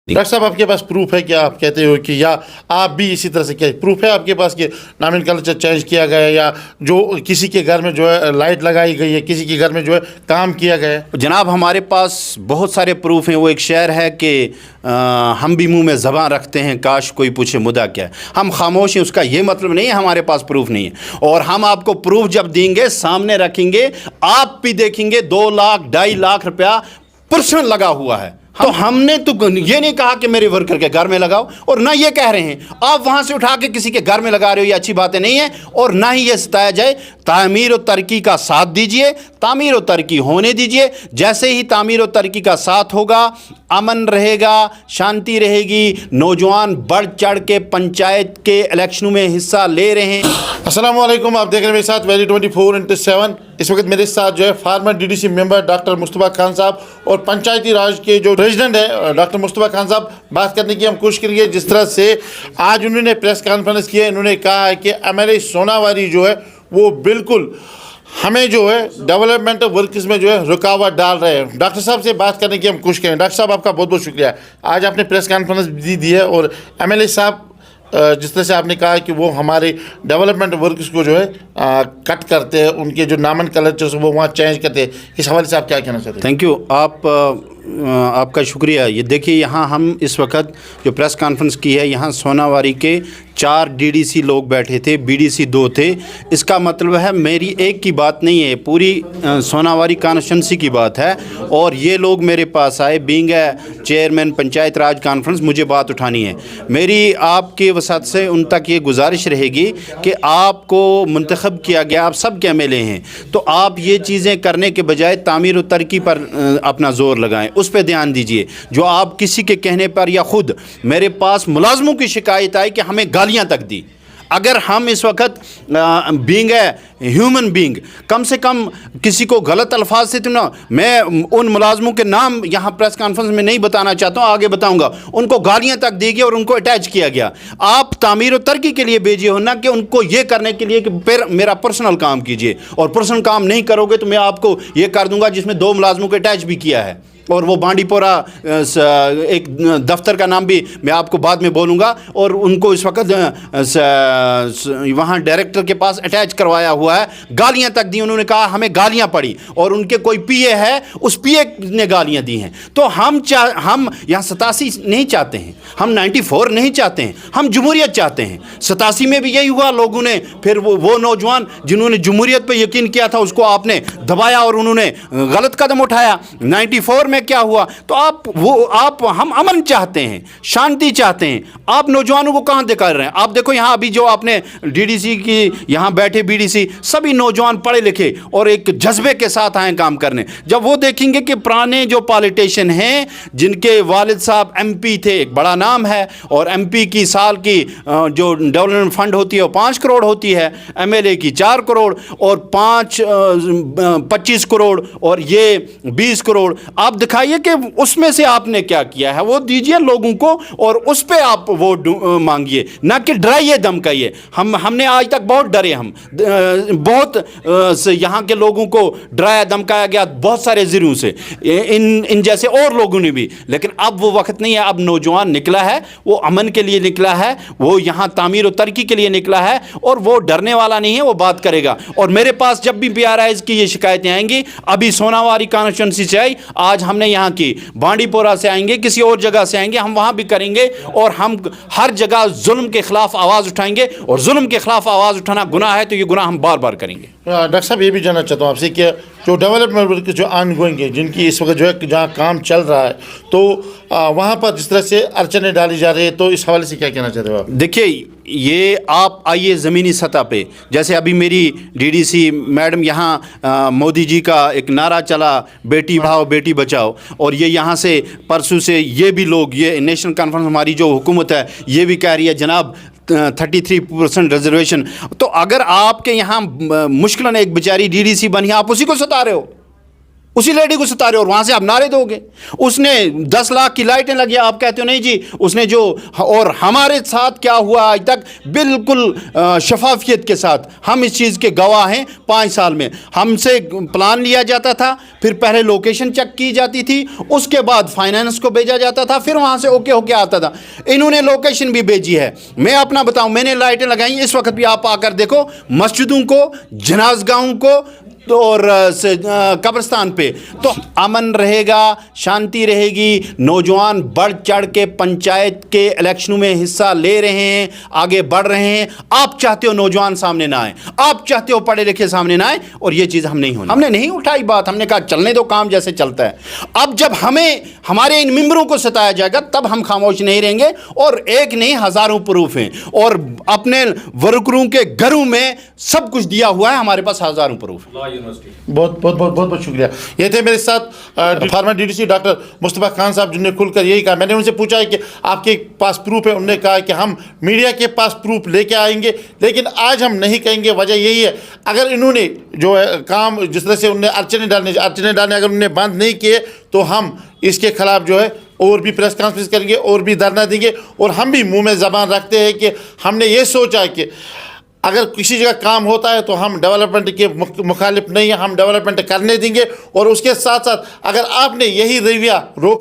Doctor साहब आपके पास proof है कि आप कहते हो कि या आप भी इसी तरह से क्या प्रूफ है आपके पास कि नॉमेनक्लेचर चेंज किया गया है या जो किसी के घर में जो है लाइट लगाई गई है, किसी के घर में जो है काम किया गया है? जनाब हमारे पास बहुत सारे प्रूफ हैं। वो एक शेर है कि हम भी मुंह में ज़बान रखते हैं, काश कोई पूछे मुद्दा क्या है। हम खामोश हैं, उसका ये मतलब नहीं है हमारे पास प्रूफ नहीं है। और हम आपको प्रूफ जब देंगे, सामने रखेंगे, आप भी देखेंगे 2 लाख 2.5 लाख रुपया पर्सन लगा हुआ है। तो हमने तो ये नहीं कहा कि मेरे वर्कर के घर में लगाओ, और ना ये कह रहे हैं आप वहां से उठा के किसी के घर में लगा रहे हो, ये अच्छी बातें नहीं है। और ना ही ये सताया जाए। तामीर और तरक्की का साथ दीजिए, तामीर और तरक्की होने दीजिए। जैसे ही तामीर और तरक्की का साथ होगा, अमन रहेगा, शांति रहेगी। नौजवान बढ़ चढ़ के पंचायत के इलेक्शनों में हिस्सा ले रहे हैं। अस्सलाम वालेकुम, आप देख रहे हैं मेरे साथ वैली 24/7। इस वक्त मेरे साथ जो है farmer DDC member doctor Mustafa Khan साहब और पंचायती राज के जो प्रेसिडेंट है डॉक्टर मुस्तफा खान साहब, बात करने की हम कोशिश करेंगे। जिस तरह से आज उन्होंने प्रेस कॉन्फ्रेंस किया, इन्होंने कहा है कि MLA सोनावारी जो है वो बिल्कुल हमें जो है डेवलपमेंट वर्क्स में जो है रुकावट डाल रहे हैं। डॉक्टर साहब से बात करने की हम कोशिश करें। डॉक्टर साहब आपका बहुत बहुत शुक्रिया, आज आपने प्रेस कॉन्फ्रेंस दी है। और MLA साहब जिस तरह से आपने कहा कि वो हमारे डेवलपमेंट वर्क्स को जो है कट करते हैं, उनके जो नॉमेनक्लेचर वो वहाँ चेंज करते हैं, इस हवाले से आप क्या कहना चाहते हैं? थैंक यू, आपका शुक्रिया। ये देखिए, यहाँ हम इस वक्त जो प्रेस कॉन्फ्रेंस की है, यहाँ सोनावारी के 4 DDC लोग बैठे थे, BDC 2 थे। इसका मतलब है मेरी एक की बात नहीं है, पूरी सोनावारी कॉन्स्टिट्यूंसी की बात है। और ये लोग मेरे पास आए, being a chairman panchayat Raj conference, मुझे बात उठानी है। मेरी आपके वसात से उन तक ये गुजारिश रहेगी कि आपको मुंतखब किया गया, आप सब के MLA हैं, तो आप ये चीज़ें करने के बजाय तामीर और तरक्की पर अपना ज़ोर लगाएं, उस पर ध्यान दीजिए। जो आप किसी के कहने पर या ख़ुद मेरे पास मुलाजमों की शिकायत आई कि हमें गालियाँ तक दी। अगर हम इस वक्त बीइंग ए ह्यूमन बीइंग कम से कम किसी को गलत अल्फाज से, तो ना, मैं उन मुलाजमों के नाम यहाँ प्रेस कॉन्फ्रेंस में नहीं बताना चाहता हूँ, आगे बताऊँगा, उनको गालियाँ तक दी गई और उनको अटैच किया गया। आप तामीर और तरक्की के लिए भेजिए हो, ना कि उनको ये करने के लिए कि फिर मेरा पर्सनल काम कीजिए। और पर्सनल काम नहीं करोगे तो मैं आपको ये कर दूँगा जिसमें 2 मुलाजमों को अटैच भी किया है। और वो बांडीपोरा एक दफ्तर का नाम भी मैं आपको बाद में बोलूँगा। और उनको इस वक्त वहाँ डायरेक्टर के पास अटैच करवाया हुआ है, गालियाँ तक दी। उन्होंने कहा हमें गालियाँ पड़ी, और उनके कोई PA है, उस PA ने गालियाँ दी हैं। तो हम यहाँ 87 नहीं चाहते हैं, हम 94 नहीं चाहते हैं, हम जमहूरियत चाहते हैं। 87 में भी यही हुआ, लोगों ने फिर वो नौजवान जिन्होंने जमहूरियत पर यकीन किया था उसको आपने दबाया और उन्होंने गलत कदम उठाया। 94 में क्या हुआ? तो हम अमन चाहते हैं, शांति चाहते हैं। आप नौजवानों को कहां दिखा रहे हैं? आप देखो यहाँ अभी जो आपने DDC की यहाँ बैठे BDC, सभी नौजवान पढ़े लिखे और एक जज्बे के साथ आए काम करने। जब वो देखेंगे कि पुराने जो पॉलिटिशियन हैं, जिनके वालिद साहब MP थे, एक बड़ा नाम है, और MP की साल की जो डेवलपमेंट फंड होती है वो 5 करोड़ होती है, MLA की 4 करोड़ और 25 करोड़ और ये 20 करोड़। आप दिखाइए कि उसमें से आपने क्या किया है, वो दीजिए लोगों को और उस पे आप वोट मांगिए, ना कि डराइए धमकाइए। हमने आज तक बहुत डरे, हम बहुत यहाँ के लोगों को डराया धमकाया गया बहुत सारे ज़रियों से, इन जैसे और लोगों ने भी। लेकिन अब वो वक्त नहीं है, अब नौजवान निकला है, वो अमन के लिए निकला है, वो यहाँ तामीर और तरक्की के लिए निकला है, और वो डरने वाला नहीं है, वो बात करेगा। और मेरे पास जब भी PRIs की ये शिकायतें आएंगी, अभी सोनावारी कॉन्स्टिट्यूंसी से आई, आज हमने यहाँ की बांडीपोरा से आएंगे, किसी और जगह से आएंगे, हम वहाँ भी करेंगे। और हम हर जगह जुल्म के खिलाफ आवाज़ उठाएंगे, और जुल्म के खिलाफ आवाज़ उठाना गुनाह है, तो ये गुनाह हम बार बार करेंगे। डॉक्टर साहब, ये भी जानना चाहता हूँ आपसे कि जो डेवलपमेंट वर्क जो ऑनगोइंग है, जिनकी इस वक्त जो है जहाँ काम चल रहा है, तो वहाँ पर जिस तरह से अड़चनें डाली जा रही है, तो इस हवाले से क्या कहना चाहते हो आप? देखिए, ये आप आइए ज़मीनी सतह पे, जैसे अभी मेरी DDC मैडम यहाँ मोदी जी का एक नारा चला, बेटी पढ़ाओ बेटी बचाओ, और ये यहाँ से परसों से ये भी लोग, ये नेशनल कॉन्फ्रेंस हमारी जो हुकूमत है, ये भी कह रही है जनाब 33% रिजर्वेशन। तो अगर आपके यहाँ मुश्किलन एक बेचारी DDC बनी, आप उसी को सता रहे हो। उसी लेडी को सता रहे हो और वहाँ से आप नारे दोगे। उसने 10 लाख की लाइटें लगी, आप कहते हो नहीं जी उसने जो, और हमारे साथ क्या हुआ आज तक बिल्कुल शफाफियत के साथ हम इस चीज़ के गवाह हैं। 5 साल में हमसे प्लान लिया जाता था, फिर पहले लोकेशन चेक की जाती थी, उसके बाद फाइनेंस को भेजा जाता था, फिर वहाँ से ओके होके आता था। इन्होंने लोकेशन भी भेजी है। मैं अपना बताऊं, मैंने लाइटें लगाई, इस वक्त भी आप आकर देखो मस्जिदों को, जनाजगाहों को और कब्रिस्तान पे, तो अमन रहेगा, शांति रहेगी। नौजवान बढ़ चढ़ के पंचायत के इलेक्शनों में हिस्सा ले रहे हैं, आगे बढ़ रहे हैं। आप चाहते हो नौजवान सामने ना आए, आप चाहते हो पढ़े लिखे सामने ना आए, और ये चीज़ हम नहीं होनी। हमने नहीं उठाई बात, हमने कहा चलने दो काम जैसे चलता है। अब जब हमें हमारे इन मेंबरों को सताया जाएगा तब हम खामोश नहीं रहेंगे। और एक नहीं हज़ारों प्रूफ हैं, और अपने वर्करों के घरों में सब कुछ दिया हुआ है, हमारे पास हज़ारों प्रूफ। बहुत बहुत बहुत बहुत बहुत शुक्रिया। ये थे मेरे साथ farmer DDC doctor Mustafa Khan साहब, जिन्होंने खुलकर यही कहा। मैंने उनसे पूछा है कि आपके पास प्रूफ है, उन्होंने कहा कि हम मीडिया के पास प्रूफ लेके आएंगे, लेकिन आज हम नहीं कहेंगे। वजह यही है, अगर इन्होंने जो है काम जिस तरह से उन्होंने अड़चने डालने अगर उन्होंने बंद नहीं किए तो हम इसके खिलाफ जो है और भी प्रेस कॉन्फ्रेंस करेंगे और भी धरना देंगे। और हम भी मुंह में ज़बान रखते हैं कि हमने ये सोचा कि अगर किसी जगह काम होता है तो हम डेवलपमेंट के मुखालिफ नहीं हैं, हम डेवलपमेंट करने देंगे। और उसके साथ साथ अगर आपने यही रवैया रोक